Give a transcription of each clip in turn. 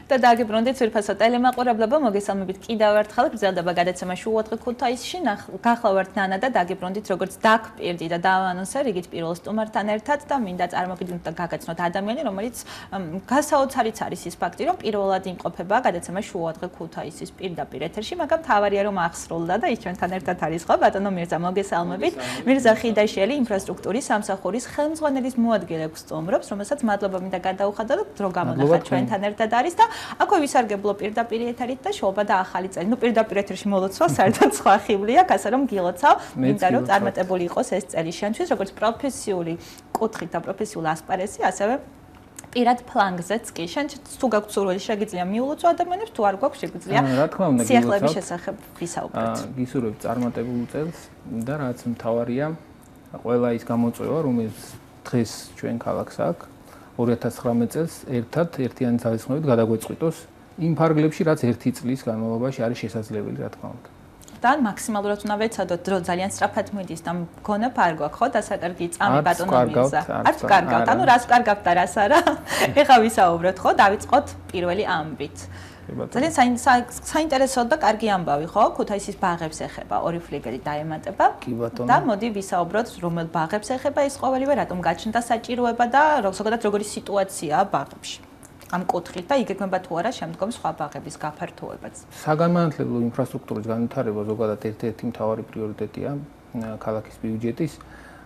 და დაგიბრუნდით ძვირფასო ტელემაყურებლებო, მოგესალმებით კიდევ ერთხელ გრძელდება გადაცემა შუადღე ქუთაისში. გახლავართ ნანა და დაგიბრუნდით როგორც დაგპირდი და დავანონსე რიგით პირველ სტუმართან ერთად და მინდა წარმოგიდგინოთ და გაგაცნოთ ადამიანი, რომელიც გასაოცარიც არის ის ფაქტი, რომ პირველად იმყოფება გადაცემა შუადღე ქუთაისის პირდაპირ ეთერში, მაგრამ თავარია რომ აღსრულდა და ის ჩვენთან ერთად არის ხო, ბატონო მირზა, მოგესალმებით. მირზა ხიდაშელი ინფრასტრუქტურის სამსახურის ხელმძღვანელის მოადგილე სტუმრობს, რომელსაც მადლობა მინდა გადაუხადო და დრო გამონახა ჩვენთან ერთად არის და აქვე ვისარგებლო პირდაპირ ეთერით და შოობა და ახალი წელი. ნუ პირდაპირ ეთერში მოლოცვა საერთოდ სხვა ხიბლი აქვს, ასე რომ გილოცავ, მინდა რომ წარმატებული იყოს ეს წელი შენთვის, როგორც პროფესიული კუთხით და პროფესიულ ასპარეზი, ასევე პირად ფლანგზეც კი. შენ თუ გაქვს სურვილი, შეგიძლია მიულოცო ადამიანებს, თუ არ გვაქვს, შეგვიძლია სიახლეების შესახებ ვისაუბროთ. გისურვებ წარმატებულ წელს და რაც მთავარია, ყველა ის გამოწვევა, რომელიც დღეს ჩვენ ქალაქს აქვს 2019 წელს ერთიანი ძალისხმევით გადაგვეწყვიტოს იმ ფარგლებში, რაც ერთი წლის განმავლობაში არის შესაძლებელი, რა თქმა უნდა. და მაქსიმალურად უნდა ვეცადოთ, დრო ძალიან სწრაფად მიდის და მგონა ფარ გვაქვს, ხო, დასაკარგი წამი ბატონო მირზა. არც კარგავთ, ანუ რას კარგავთ და რას არა. ეხა ვისაუბროთ, ხო, დავიწყოთ პირველი ამბით. ძალიან საინტერესო და კარგი ამბავი, ხო? ქუთაისის ბაღებს ეხება, ორი ფლიგელი დაემატება. და მოდი ვისაუბროთ, რომელ ბაღებს ეხება ეს ყოველივე, რატომ გაჩნდა საჭიროება და ზოგადად როგორი სიტუაციაა ბაღებში. ამ კუთხით და იგეგმება თუ არა შემდგომ სხვა ბაღების გაფართოებაც. საგანმანათლებლო ინფრასტრუქტურის განვითარება ზოგადად ერთ-ერთი მთავარი პრიორიტეტია ქალაქის ბიუჯეტის.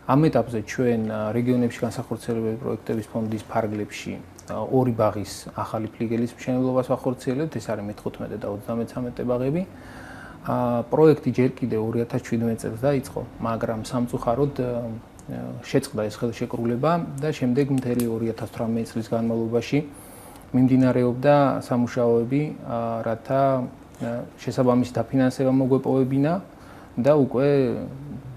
ამ ეტაპზე ჩვენ რეგიონებში განსახორციელებელი პროექტების ფონდის ფარგლებში ორი ბაღის ახალი ფლიგელის მშენებლობას ვახორციელებთ, ეს არის მე-15 და 33 ბაღები. პროექტი ჯერ კიდევ 2017 წელს დაიწყო, მაგრამ სამწუხაროდ შეწყდა ეს ხელშეკრულება და შემდეგ მთელი 2018 წლის განმავლობაში მიმდინარეობდა სამუშაოები, რათა შესაბამისი დაფინანსება მოგვეპოვებინა და უკვე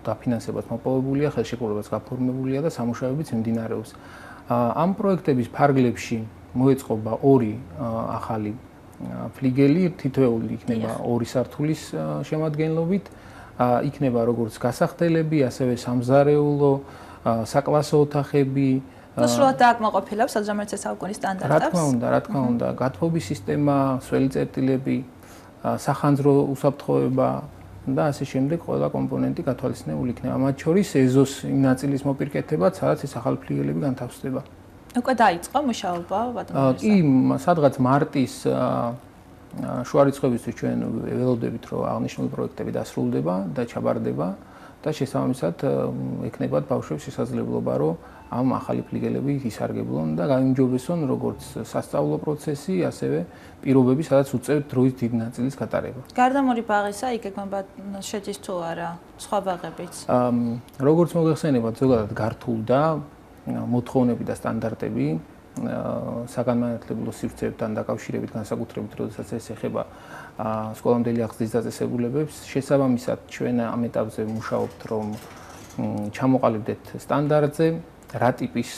დაფინანსებაც მოპოვებულია, ხელშეკრულებაც გაფორმებულია და სამუშაოებიც მიმდინარეობს. ამ პროექტების ფარგლებში მოეწყობა ორი ახალი ფლიგელი, თითოეული იქნება ორი სართულის შემადგენლობით, იქნება როგორც გასახდელები, ასევე სამზარეულო, საკლასო ოთახები. ნუ სრულად დააკმაყოფილებს 21 საუკუნის სტანდარტებს. რა თქმა უნდა, გათბობის სისტემა, სველი წერტილები, სახანძრო უსაფრთხოება და ასე შემდეგ ყველა კომპონენტი გათვალისწინებული იქნება. მათ შორის ეზოს იმ ნაწილის მოპირკეთება, სადაც ეს ახალი ფლიგელები განთავსდება. უკვე დაიწყო მუშაობა, ბატონო მირზა? კი, სადღაც მარტის შუა რიცხვებისთვის ჩვენ ველოდებით, რომ აღნიშნული პროექტები დასრულდება და ჩაბარდება და შესაბამისად ექნებათ ბავშვებს შესაძლებლობა, რომ ამ ახალი ფლიგელები ისარგებლონ და გაიმჯობესონ როგორც სასწავლო პროცესი, ასევე პირობები, სადაც უწევთ დროის დიდ ნაწილის გატარება. გარდამორი ბაღისა იგეგმება შედის თუ არა სხვა ბაღებიც? როგორც მოგეხსენებათ, ზოგადად გართულდა მოთხოვნები და სტანდარტები საგანმანათლებლო სივრცეებთან დაკავშირებით, განსაკუთრებით, როდესაც ეს ეხება სკოლამდელი აღზრდის დაწესებულებებს. შესაბამისად, ჩვენ ამ ეტაპზე მუშაობთ, რომ ჩამოყალიბდეთ სტანდარტზე, რა ტიპის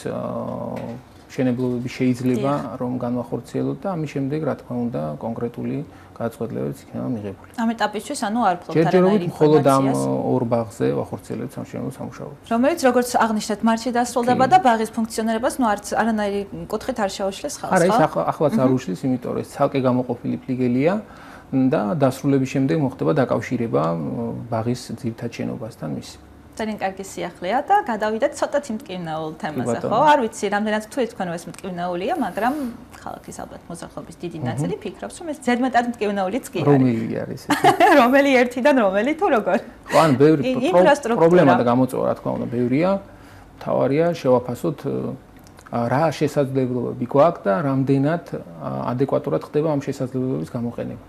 მშენებლობები შეიძლება რომ განვახორციელოთ და ამის შემდეგ, რა თქმა უნდა, კონკრეტული გადაწყვეტილებებიც იქნება მიღებული. ამ ეტაპისთვის ანუ არ ფლობთ ჯერჯერობით მხოლოდ ამ ორ ბაღზე ვახორციელებთ სამშენებლო სამუშაოებს. რომელიც როგორც აღნიშნეთ, მარტში დასრულდება და ბაღის ფუნქციონირებას ნუ არანაირი კუთხით არ შეუშლის ხალხს, ხო? არა, ეს ახლაც არ უშლის, იმიტომ რომ ეს ცალკე გამოყოფილი ფლიგელია და დასრულების შემდეგ მოხდება დაკავშირება ბაღის ძირითად შენობასთან მისი. ძალიან კარგი სიახლეა და გადავიდეთ ცოტა მტკივნეულ თემაზე, ხო? არ ვიცი, რამდენად თუ თქვენ ეს მტკივნეულია, მაგრამ ქალაქის ალბათ მოსახლეობის დიდი ნაწილი ფიქრობს, რომ ეს ზედმეტად მტკივნეულიც კი არის. რომელი არის ეს? რომელი ერთიდან რომელი თუ როგორ? ხო, ან ბევრი პრობლემა და გამოწვევა, რა თქმა უნდა, ბევრია. მთავარია შევაფასოთ რა შესაძლებლობები გვაქვს და რამდენად ადეკვატურად ხდება ამ შესაძლებლობების გამოყენება.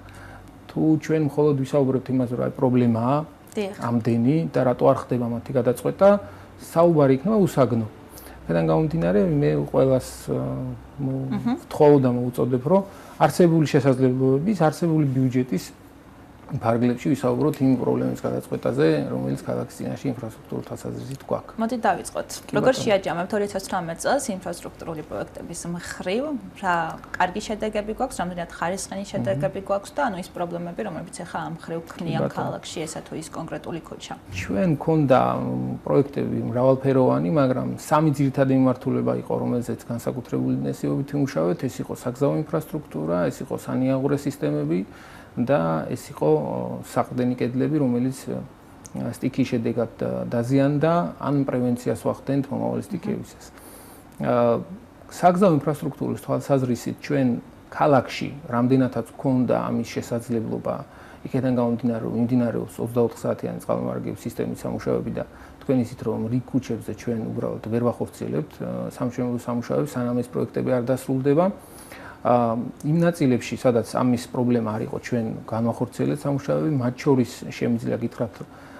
თუ ჩვენ მხოლოდ ვისაუბრებთ იმაზე, რომ აი პრობლემაა ამდენი და რატო არ ხდება მათი გადაწყვეტა, საუბარი იქნება უსაგნო. აქედან გამომდინარე, მე ყველას ვთხოვ და მოუწოდებ, რომ არსებული შესაძლებლობების, არსებული ბიუჯეტის ფარგლებში ვისაუბროთ იმ პრობლემის გადაწყვეტაზე, რომელიც ქალაქის წინაშე ინფრასტრუქტურულ თვალსაზრისით გვაქვს. მოდი დავიწყოთ. Როგორ შეაჯამებთ 2018 წელს ინფრასტრუქტურული პროექტების მხრივ, რა კარგი შედეგები გვაქვს, რამდენად ხარისხიანი შედეგები გვაქვს და ანუ ის პრობლემები, რომლებიც ახლა ამ მხრივ ქმნიან ქალაქში, ესა თუ ის კონკრეტული ქუჩა. ჩვენ გქონდა პროექტები მრავალფეროვანი, მაგრამ სამი ძირითადი მიმართულება იყო, რომელზეც განსაკუთრებული ინტენსივობით ვიმუშავეთ, ეს იყო საგზაო ინფრასტრუქტურა, ეს იყო სანიაღურე სისტემები და ეს იყო საყრდენი კედლები, რომელიც სტიქიის შედეგად დაზიანდა, ან პრევენციას ვახდენთ მომავალი სტიქიებისას. საგზაო ინფრასტრუქტურის თვალსაზრისით ჩვენ ქალაქში რამდენადაც გქონდა ამის შესაძლებლობა, იქიდან გამომდინარე, რომ მიმდინარეობს 24 საათიანი წყალმომარაგების სისტემის სამუშაოები და თქვენ იცით, რომ რიგ ქუჩებზე ჩვენ უბრალოდ ვერ ვახორციელებთ სამშენებლო სამუშაოებს, სანამ ეს პროექტები არ დასრულდება. იმ ნაწილებში, სადაც ამის პრობლემა არ იყო, ჩვენ განვახორციელებთ სამუშაოები, მათ შორის შემიძლია გითხრათ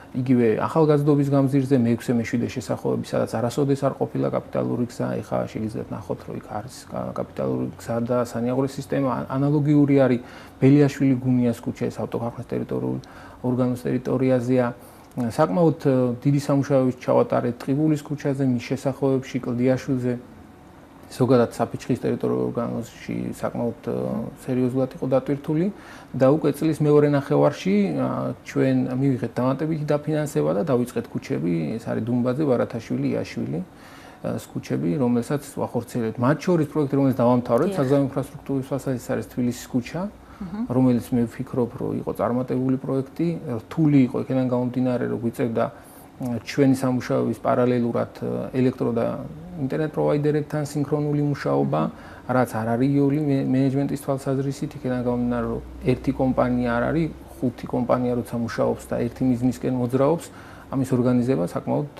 იგივე ახალგაზრდობის გამზირზე მე-6 მე-7 შესახვევები, სადაც არასოდეს არ ყოფილა კაპიტალური გზა, ეხლა შეგიძლიათ ნახოთ, რომ იქ არის კაპიტალური გზა და სანიაღურე სისტემა. ანალოგიური არის ბელიაშვილი გუნიას ქუჩა, ეს ავტოქარხნის ტერიტორიულ ორგანოს ტერიტორიაზეა. საკმაოდ დიდი სამუშაოები ჩავატარეთ ტყიბულის ქუჩაზე, მის შესახვევებში, კლდიაშვილზე. ზოგადად საფიჩხის ტერიტორიულ ორგანოში საკმაოდ სერიოზულად იყო დატვირთული და უკვე წლის მეორე ნახევარში ჩვენ მივიღეთ დამატებითი დაფინანსება და დავიწყეთ ქუჩები, ეს არის დუმბაძე, ბარათაშვილი, იაშვილი ქუჩები, რომელსაც ვახორციელებთ. მათ შორის პროექტი, რომელიც დავამთავრეთ, საგზაო ინფრასტრუქტურის თვალსაზრისით არის თბილისის ქუჩა, რომელიც მე ვფიქრობ, რომ იყო წარმატებული პროექტი, რთული იყო იქიდან გამომდინარე, რომ გვიწევდა ჩვენი სამუშაოების პარალელურად ელექტრო და ინტერნეტ პროვაიდერებთან სინქრონული მუშაობა, რაც არ არის იული მენეჯმენტის თვალსაზრისით, იქიდან გამომდინარე, რომ ერთი კომპანია არ არის, 5 კომპანია როცა მუშაობს და ერთი მიზნისკენ მოძრაობს, ამის ორგანიზება საკმაოდ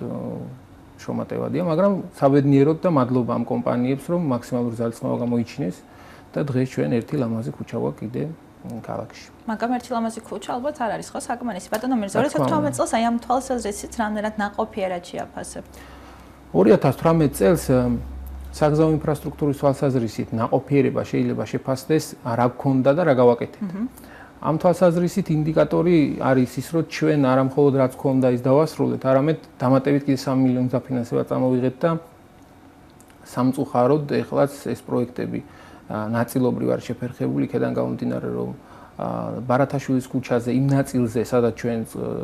შრომატევადია, მაგრამ საბედნიეროდ და მადლობა ამ კომპანიებს, რომ მაქსიმალური ძალისხმევა გამოიჩინეს და დღეს ჩვენ ერთი ლამაზი ქუჩა გვაქვს კიდე ქალაქში. მაგრამ ერთი ლამაზი ქუჩა ალბათ არ არის ხო საკმარისი. ბატონო მირზა, 2018 წელს აი ამ თვალსაზრისით რამდენად ნაყოფიერად შეაფასებთ? 2018 წელს საგზაო ინფრასტრუქტურის თვალსაზრისით ნაყოფიერება შეიძლება შეფასდეს რა გქონდა და რა გავაკეთეთ. ამ თვალსაზრისით ინდიკატორი არის ის, რომ ჩვენ არა მხოლოდ რაც გქონდა ის დავასრულეთ, არამედ დამატებით კიდე 3 მილიონი დაფინანსება წამოვიღეთ და სამწუხაროდ ეხლაც ეს პროექტები ნაწილობრივ არის შეფერხებული, იქიდან გამომდინარე, რომ ბარათაშვილის ქუჩაზე იმ ნაწილზე, სადაც ჩვენ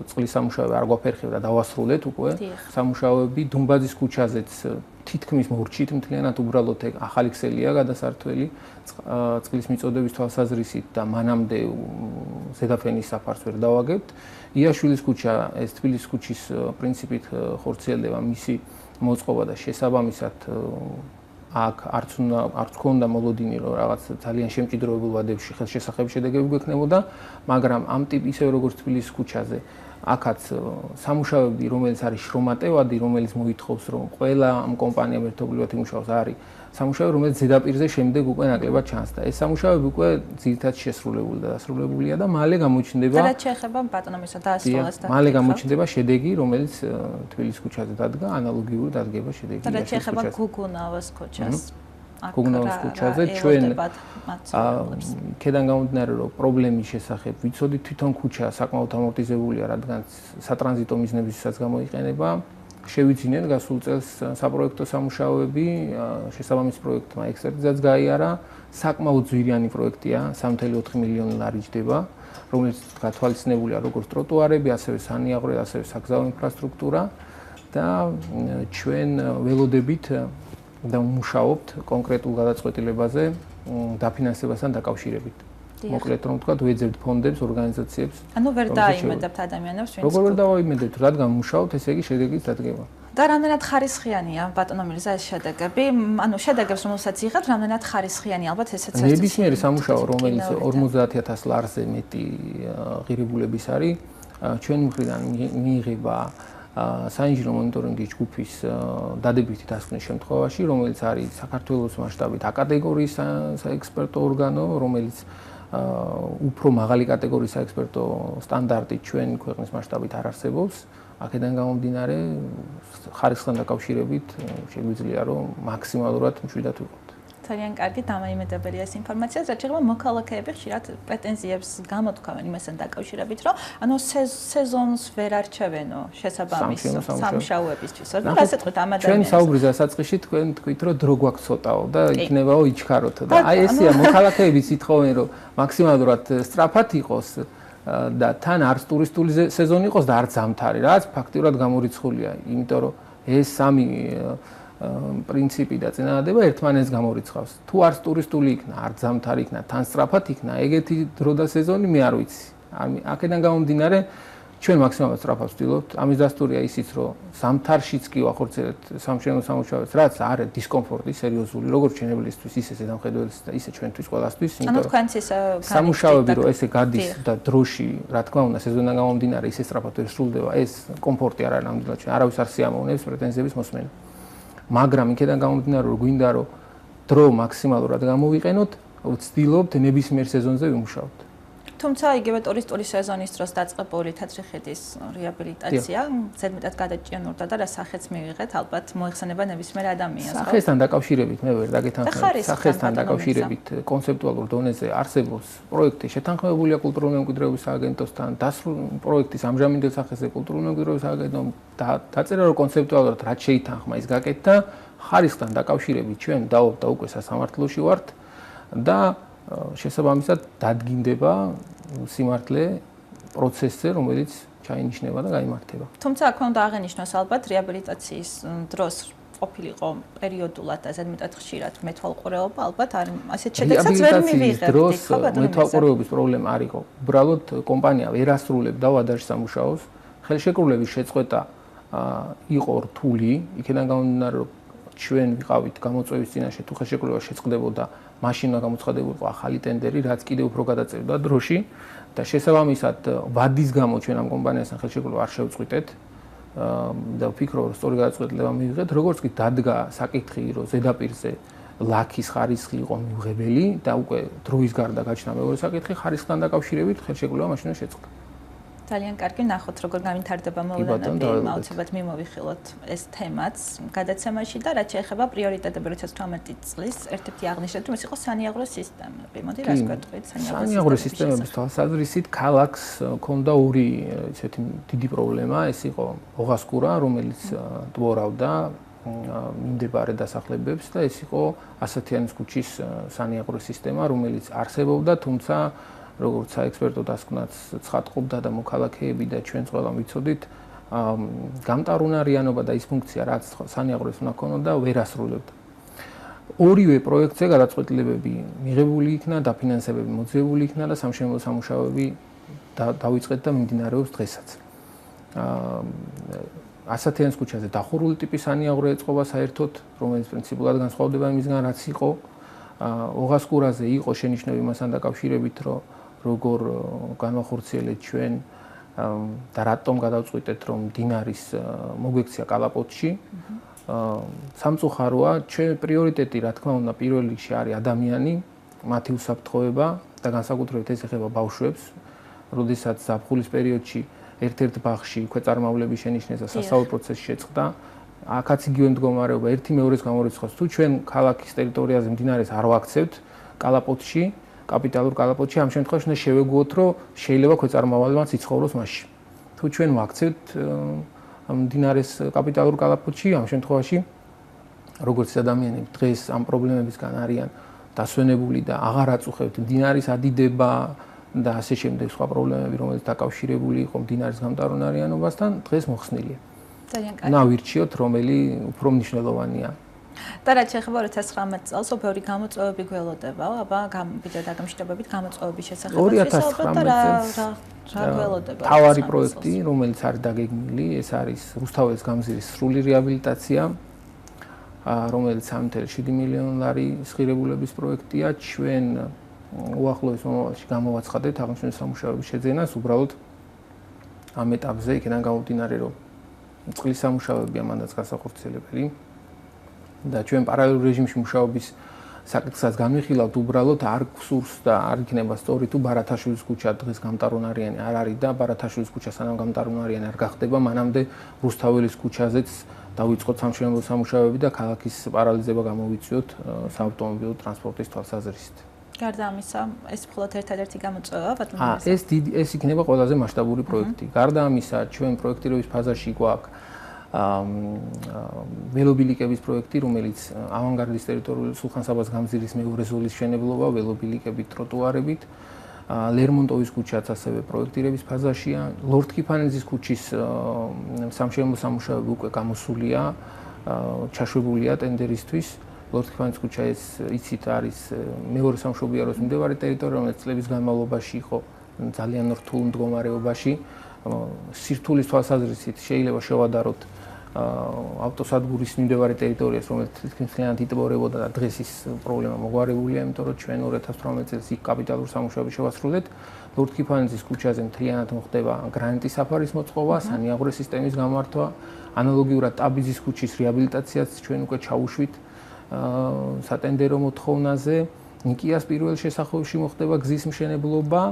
წყლის სამუშაოები არ გვაფერხებდა, დავასრულეთ უკვე სამუშაოები, დუმბაძის ქუჩაზეც თითქმის მორჩით მთლიანად უბრალოდ ახალი ქსელია გადასართველი წყლის მიწოდების თვალსაზრისით და მანამდე ზედაფენის საფარს ვერ დავაგებთ. იაშვილის ქუჩა ეს თბილისის ქუჩის პრინციპით ხორციელდება მისი მოწყობა და შესაბამისად აქ არც გქონდა მოლოდინი, რომ რაღაც ძალიან შემჭიდროებულ ვადებში ხელშესახები შედეგები გვექნებოდა, მაგრამ ამ ტიპის ისე როგორც თბილისის ქუჩაზე აქაც სამუშაოები, რომელიც არის შრომატევადი, რომელიც მოითხოვს, რომ ყველა ამ კომპანიამ ერთობლივად იმუშაოს, არის სამუშაოები, რომელიც ზედაპირზე შემდეგ უკვე ნაკლებად ჩანს და ეს სამუშაოები უკვე ძირითადად შესრულებული და დასრულებულია და მალე გამოჩნდება და რაც შეეხება ბატონომისა დაასრულეს და მალე გამოჩნდება შედეგი, რომელიც თბილისის ქუჩაზე დადგა, ანალოგიური დადგება შედეგი. და რაც შეეხება გუგუნავას ქუჩას გუგუნავას ქუჩაზე ჩვენ ქედან გამომდინარე, რომ პრობლემის შესახებ ვიცოდით, თვითონ ქუჩა საკმაოდ ამორტიზებულია, რადგან სატრანზიტო მიზნებისასაც გამოიყენება. შევიძინეთ გასულ წელს საპროექტო სამუშაოები, შესაბამის პროექტმა ექსპერტიზაც გაიარა, საკმაოდ ძვირიანი პროექტია, 3.4 მილიონი ლარი ჯდება, რომელიც გათვალისწინებულია როგორც ტროტუარები, ასევე სანიაღვრე, ასევე საგზაო ინფრასტრუქტურა და ჩვენ ველოდებით და ვმუშაობთ კონკრეტულ გადაწყვეტილებაზე დაფინანსებასთან დაკავშირებით. მოკლედ რომ ვთქვათ, ვეძებთ ფონდებს, ორგანიზაციებს. ანუ ვერ დაიმედებთ ადამიანებს, ვინც როგორ ვერ დავაიმედებთ, რადგან ვმუშაობთ, ესე იგი შედეგის დადგება. და რამდენად ხარისხიანია ბატონო მირზა ეს შედეგები? ანუ შედეგებს რომელსაც იღებთ, რამდენად ხარისხიანი ალბათ ესეც არის. ნებისმიერი სამუშაო, რომელიც 50.000 ლარზე მეტი ღირებულების არის, ჩვენი მხრიდან მიიღება საინჟინრო მონიტორინგის ჯგუფის დადებითი დასკვნის შემთხვევაში, რომელიც არის საქართველოს მასშტაბით A კატეგორიის საექსპერტო ორგანო, რომელიც უფრო მაღალი კატეგორიის საექსპერტო სტანდარტი ჩვენი ქვეყნის მასშტაბით არ არსებობს. აქედან გამომდინარე, ხარისხთან დაკავშირებით შეგვიძლია რომ მაქსიმალურად მშვიდად ვიყოთ. ძალიან კარგი დამაიმედებელია ეს ინფორმაცია, რაც შეეხება მოქალაქეები ხშირად პრეტენზიებს გამოთქვამენ იმასთან დაკავშირებით, რომ ანუ სეზონს ვერ არჩევენო შესაბამის სამუშაოებისთვის. რა ასეთქვით ამ ადამიანს. ჩვენ საუბრის დასაწყისში თქვენ თქვით, რომ დრო გვაქვს ცოტაო და იქნებაო იჩქაროთ და აი ესეა მოქალაქეებიც ითხოვენ, რომ მაქსიმალურად სწრაფად იყოს და თან არც ტურისტული სეზონი იყოს და არც ზამთარი, რაც ფაქტიურად გამორიცხულია, იმიტომ რომ ეს სამი პრინციპი და წინადადება ერთმანეთს გამორიცხავს. თუ არც ტურისტული იქნა, არც ზამთარი იქნა, თან სწრაფად იქნა, ეგეთი დრო და სეზონი მე არ ვიცი. აქედან გამომდინარე, ჩვენ მაქსიმალურად სწრაფად ვცდილობთ. ამის დასტურია ისიც, რომ ზამთარშიც კი ვახორციელებთ სამშენებლო სამუშაოებს, რაც არის დისკომფორტი სერიოზული, როგორც ჩვენებლისთვის, ისე ზედამხედველის და ისე ჩვენთვის ყველასთვის, ანუ თქვენც ის სამუშაოები რომ ესე გადის და დროში, რა თქმა უნდა, სეზონიდან გამომდინარე, ისე სწრაფად ვერ სრულდება, ეს კომფორტი არ არის ნამდვილად ჩვენ არავის არ სიამოვნებს პრეტენზიების მოსმენა. მაგრამ იქიდან გამომდინარე, რომ გვინდა რომ დრო მაქსიმალურად გამოვიყენოთ, ვცდილობთ ნებისმიერ სეზონზე ვიმუშაოთ. თუმცა იგივე ტურისტული სეზონის დროს დაწყებული თეთრი ხიდის რეაბილიტაცია ზედმეტად გადაჭიანურდა და რა სახეც მივიღეთ, ალბათ მოიხსენება ნებისმიერ ადამიანს. სახესთან დაკავშირებით მე ვერ დაგეთანხმები. სახესთან დაკავშირებით კონცეპტუალურ დონეზე არსებობს პროექტი შეთანხმებულია კულტურული მემკვიდრეობის სააგენტოსთან, პროექტის ამჟამინდელ სახეზე კულტურული მემკვიდრეობის სააგენტომ დაწერა რომ კონცეპტუალურად რაც შეითანხმა ის გაკეთდა, ხარისხთან დაკავშირებით ჩვენ დავობთ და უკვე სასამართლოში ვართ და შესაბამისად დადგინდება სიმართლე პროცესზე, რომელიც ჩაინიშნება და გაიმართება. თუმცა აქ უნდა აღენიშნოს ალბათ რეაბილიტაციის დროს ყოფილიყო პერიოდულად და ზედმეტად ხშირად მეთვალყურეობა, ალბათ არ ასეთ შედეგსაც ვერ მივიღებთ. დროს მეთვალყურეობის პრობლემა არ იყო. უბრალოდ კომპანია ვერ ასრულებდა ვადაში სამუშაოს. ხელშეკრულების შეწყვეტა იყო რთული, იქიდან გამომდინარე, რომ ჩვენ ვიყავით გამოწვევის წინაშე, თუ ხელშეკრულება შეწყდებოდა, მაშინ უნდა გამოცხადებულიყო ახალი ტენდერი, რაც კიდევ უფრო გადაწევდა დროში და შესაბამისად ვადის გამო ჩვენ ამ კომპანიასთან ხელშეკრულება არ შევწყვიტეთ და ვფიქრობ, რომ სწორი გადაწყვეტილება მივიღეთ, როგორც კი დადგა საკითხი, რომ ზედაპირზე ლაქის ხარისხი იყო მიუღებელი და უკვე დროის გარდა გაჩნდა მეორე საკითხი, ხარისხთან დაკავშირებით ხელშეკრულება მაშინვე შეწყდა. ძალიან კარგი, ნახოთ როგორ გამითარდება მოვლენები, აუცილებლად მიმოვიხილოთ ეს თემაც გადაცემაში და რაც შეეხება პრიორიტეტები 2018 წლის ერთ-ერთი აღნიშნული ის იყო სანიაღრო სისტემები. მოდი რას გვეტყვით სანიაღრო სისტემების თვალსაზრისით ქალაქს ჰქონდა ორი ისეთი დიდი პრობლემა, ეს იყო ოღასკურა, რომელიც ტბორავდა მიმდებარე დასახლებებს და ეს იყო ასათიანის ქუჩის სანიაღრო სისტემა, რომელიც არსებობდა, თუმცა როგორც საექსპერტო დასკვნაც ცხადყოფდა და მოქალაქეები და ჩვენც ყველამ ვიცოდით, გამტარუნარიანობა და ის ფუნქცია, რაც სანიაღროს უნდა ქონოდა, ვერ ასრულებდა. ორივე პროექტზე გადაწყვეტილებები მიღებული იქნა, დაფინანსებები მოძიებული იქნა და სამშენებლო სამუშაოები დავიწყეთ და მიმდინარეობს დღესაც. ასათიანის ქუჩაზე დახურული ტიპის სანიაღრო ეწყობა საერთოდ, რომელიც პრინციპულად განსხვავდება იმისგან, რაც იყო. ოღასკურაზე იყო შენიშვნები მასთან დაკავშირებით, რომ როგორ განვახორციელეთ ჩვენ და რატომ გადავწყვიტეთ, რომ დინარის მოგვექცია კალაპოტში. სამწუხაროა, ჩვენ პრიორიტეტი, რა თქმა უნდა, პირველ რიგში არის ადამიანი, მათი უსაფრთხოება და განსაკუთრებით ეს ეხება ბავშვებს, როდესაც ზაფხულის პერიოდში ერთ-ერთ ბაღში ქვეწარმავლების შენიშვნის და სასწავლო პროცესი შეწყდა. აქაც იგივე მდგომარეობა ერთი მეორეს გამორიცხავს. თუ ჩვენ ქალაქის ტერიტორიაზე მდინარეს არ ვაქცევთ კალაპოტში, კაპიტალურ კალაპოტში, ამ შემთხვევაში უნდა შევეგუოთ, რომ შეიძლება ქვეწარმავალებაც იცხოვროს მასში. თუ ჩვენ ვაქცევთ მდინარეს კაპიტალურ კალაპოტში, ამ შემთხვევაში როგორც ადამიანები დღეს ამ პრობლემებისგან არიან დასვენებული და აღარ აწუხებთ მდინარის ადიდება და ასე შემდეგ სხვა პრობლემები, რომელიც დაკავშირებული იყო მდინარის გამტარუნარიანობასთან, დღეს მოხსნილია. ნავირჩიოთ, რომელი უფრო მნიშვნელოვანია. და რაც შეეხება 2019 წელს, ბევრი გამოწვევები გველოდება, აბა ვიდეო დაგამშვიდობებით გამოწვევების შესახებ ვისაუბროთ და რა გველოდება. თავარი პროექტი, რომელიც არის დაგეგმილი, ეს არის რუსთაველის გამზირის სრული რეაბილიტაცია, რომელიც 3.7 მილიონი ლარის ღირებულების პროექტია. ჩვენ უახლოეს მომავალში გამოვაცხადეთ აღნიშნული სამუშაოების შეძენას, უბრალოდ ამ ეტაპზე იქიდან გამომდინარე, რომ წყლის სამუშაოებია მანდაც განსახორციელებელი და ჩვენ პარალელურ რეჟიმში მუშაობის საკითხსაც განვიხილავთ, უბრალოდ არ გსურს და არ იქნება სწორი თუ ბარათაშვილის ქუჩა დღეს გამტარუნარიანი არ არის და ბარათაშვილის ქუჩა სანამ გამტარუნარიანი არ გახდება, მანამდე რუსთაველის ქუჩაზეც დავიწყოთ სამშენებლო სამუშაოები და ქალაქის პარალიზება გამოვიწვიოთ საავტომობილო ტრანსპორტის თვალსაზრისით. გარდა ამისა, ეს მხოლოდ ერთადერთი გამოწვევა, ბატონო მირზა? ეს იქნება ყველაზე მასშტაბური პროექტი. გარდა ამისა, ჩვენ პროექტირების ფაზაში გვაქვს ველობილიკების პროექტი, რომელიც ავანგარდის ტერიტორიული სულხან-საბას გამზირის მეორე ზოლის მშენებლობა, ველობილიკებით, ტროტუარებით. ლერმონტოვის ქუჩაც ასევე პროექტირების ფაზაშია. ლორდ-ქიფანიძის ქუჩის სამშენებლო სამუშაოები უკვე გამოსულია, ჩაშვებულია ტენდერისთვის. ლორდ-ქიფანიძის ქუჩა ეს იცით არის მეორე სამშობიაროს მდებარე ტერიტორია, რომელიც წლების განმავლობაში იყო ძალიან რთულ მდგომარეობაში. სირთულის თვალსაზრისით შეიძლება შევადაროთ ავტოსადგურის მიმდებარე ტერიტორიას, რომელიც თითქმის მთლიანად იტბორებოდა და დღეს ის პრობლემა მოგვარებულია, იმიტომ რომ ჩვენ 2018 წელს იქ კაპიტალური სამუშაოები შევასრულეთ. ლორდ-ქიფანიძის ქუჩაზე მთლიანად მოხდება გრანიტის საფარის მოწყობა, სანიაღვრე სისტემის გამართვა, ანალოგიურად ტაბიძის ქუჩის რეაბილიტაციაც ჩვენ უკვე ჩაუშვით სატენდერო მოთხოვნაზე. ნიკიას პირველ შესახვევში მოხდება გზის მშენებლობა,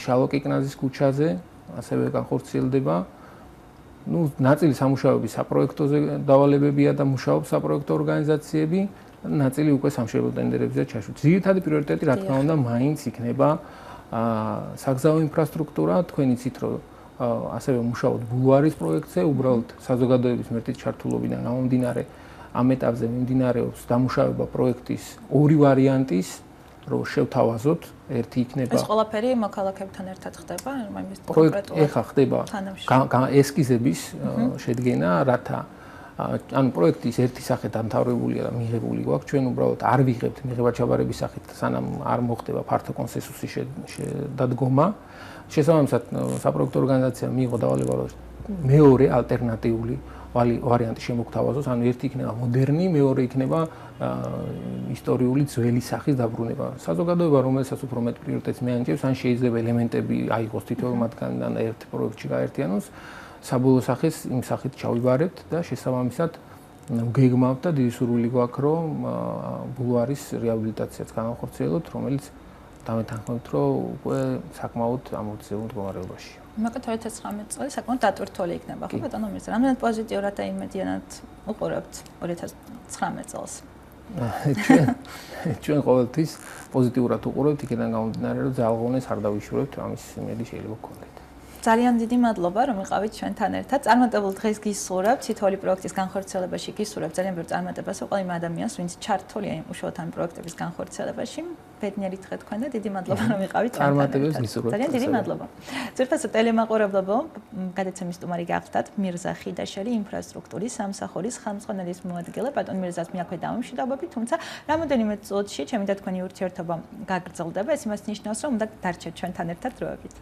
შალო-კიკნაძის ქუჩაზე ასევე განხორციელდება. ნაწილი სამუშაოები საპროექტოზე დავალებებია და მუშაობს საპროექტო ორგანიზაციები, ნაწილი უკვე სამშენებლო ტენდერებზეა ჩაშვით. ძირითადი პრიორიტეტი, რა თქმა უნდა, მაინც იქნება საგზაო ინფრასტრუქტურა. თქვენ იცით, რომ ასევე მუშაობთ ბულვარის პროექტზე, უბრალოდ საზოგადოების მერტით ჩართულობიდან გამომდინარე ამ ეტაპზე მიმდინარეობს დამუშავება პროექტის ორი ვარიანტის, რომ შევთავაზოთ. ერთი იქნება ეს ყველაფერი მოქალაქეებთან ერთად ხდება, იმის კონკრეტულად ეხა ხდება ესკიზების შედგენა, რათა ანუ პროექტის ერთი სახე დამთავრებულია და მიღებული გვაქვს. ჩვენ უბრალოდ არ ვიღებთ მიღება-ჩაბარების სახით, სანამ არ მოხდება ფართო კონსენსუსის დადგომა. შესაბამისად, საპროექტო ორგანიზაციამ მიიღო დავალება, რომ მეორე ალტერნატიული ვარიანტი შემოგთავაზოს, ანუ ერთი იქნება მოდერნი, მეორე იქნება ისტორიული ძველი სახის დაბრუნება. საზოგადოება, რომელსაც უფრო მეტ პრიორიტეტს მეანიჭებს, ან შეიძლება ელემენტები აიღოს თითოეულ მათგანიდან ერთ პროექტში გაერთიანოს, საბოლოო სახეს იმ სახით ჩავიბარებთ და შესაბამისად გეგმავთ და დიდი სურვილი გვაქვს, რომ ბულვარის რეაბილიტაციაც განახორციელოთ, რომელიც დამეთანხმებით, რომ უკვე საკმაოდ ამორთზეულ მდგომარეობაში. მოკლედ 2019 წელი საკმაოდ დატვირთული იქნება, ხო ბატონო მირზა? რამდენად პოზიტიურად და იმედიანად უყურებთ 2019 წელს? ჩვენ ყოველთვის პოზიტიურად უყურებთ, იქიდან გამომდინარე, რომ ძალღონეს არ დავიშურებთ, ამის იმედი შეიძლება გქონდეთ. ძალიან დიდი მადლობა, რომ იყავით ჩვენთან ერთად. წარმატებულ დღეს გისურვებთ, თითოეული პროექტის განხორციელებაში გისურვებთ ძალიან ბევრ წარმატებას ყველა იმ ადამიანს, ვინც ჩართულია იმ უშუალოდ ამ პროექტების განხორციელებაში. ბედნიერი დღე თქვენ და დიდი მადლობა, რომ იყავით ჩვენთან ერთად. წარმატებებს გისურვებთ. ძალიან დიდი მადლობა. ძვირფასო ტელემაყურებლებო, გადაცემის სტუმარი გახდათ მირზა ხიდაშელი, ინფრასტრუქტურის სამსახურის ხელმძღვანელის მოადგილე. ბატონ მირზას მიაქვე დავიმშვიდობები, თუმცა რამოდენიმე წუთში ჩემი და თქვენი ურთიერთობა გაგრძელდება. ეს იმას ნიშნავს, რომ უნდა დარჩეთ ჩვენთან ერთად დროებით.